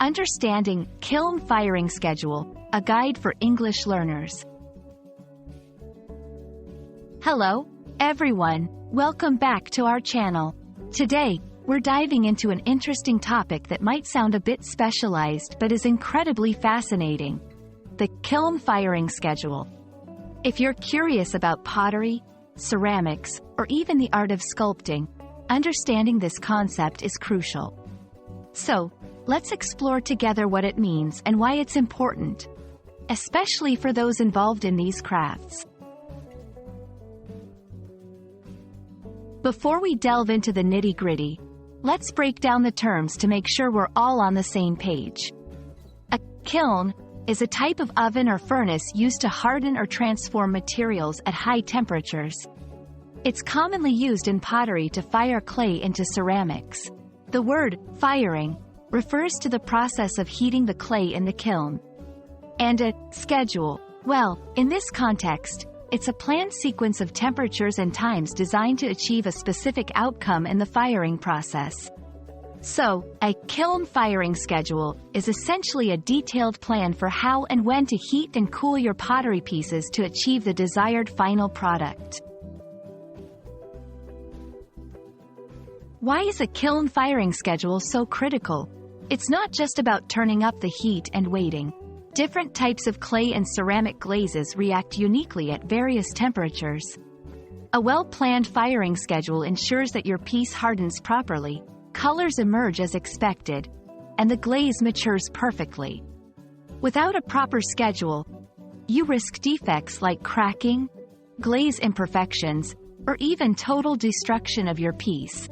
Understanding Kiln Firing Schedule, a guide for English learners. Hello, everyone. Welcome back to our channel. Today, we're diving into an interesting topic that might sound a bit specialized but is incredibly fascinating: the kiln firing schedule. If you're curious about pottery, ceramics, or even the art of sculpting, understanding this concept is crucial. So, let's explore together what it means and why it's important, especially for those involved in these crafts. Before we delve into the nitty-gritty, let's break down the terms to make sure we're all on the same page. A kiln is a type of oven or furnace used to harden or transform materials at high temperatures. It's commonly used in pottery to fire clay into ceramics. The word firing refers to the process of heating the clay in the kiln. And a schedule, well, in this context, it's a planned sequence of temperatures and times designed to achieve a specific outcome in the firing process. So, a kiln firing schedule is essentially a detailed plan for how and when to heat and cool your pottery pieces to achieve the desired final product. Why is a kiln firing schedule so critical? It's not just about turning up the heat and waiting. Different types of clay and ceramic glazes react uniquely at various temperatures. A well-planned firing schedule ensures that your piece hardens properly, colors emerge as expected, and the glaze matures perfectly. Without a proper schedule, you risk defects like cracking, glaze imperfections, or even total destruction of your piece.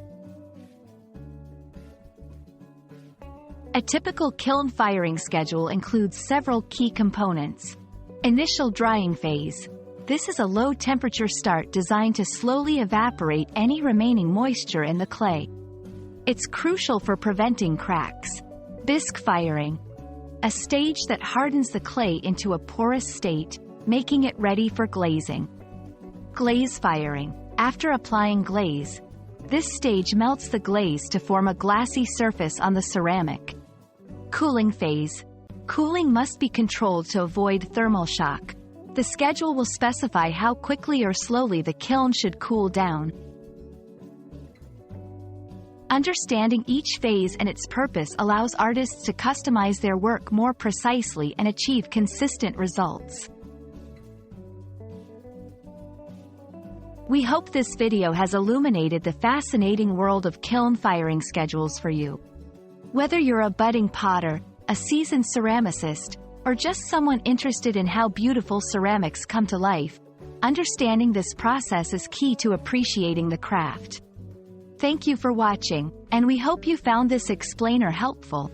A typical kiln firing schedule includes several key components. Initial drying phase. This is a low-temperature start designed to slowly evaporate any remaining moisture in the clay. It's crucial for preventing cracks. Bisque firing. A stage that hardens the clay into a porous state, making it ready for glazing. Glaze firing. After applying glaze, this stage melts the glaze to form a glassy surface on the ceramic. Cooling phase. Cooling must be controlled to avoid thermal shock. The schedule will specify how quickly or slowly the kiln should cool down. Understanding each phase and its purpose allows artists to customize their work more precisely and achieve consistent results. We hope this video has illuminated the fascinating world of kiln firing schedules for you. Whether you're a budding potter, a seasoned ceramicist, or just someone interested in how beautiful ceramics come to life, understanding this process is key to appreciating the craft. Thank you for watching, and we hope you found this explainer helpful.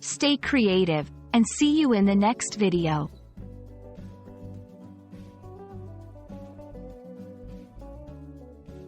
Stay creative, and see you in the next video.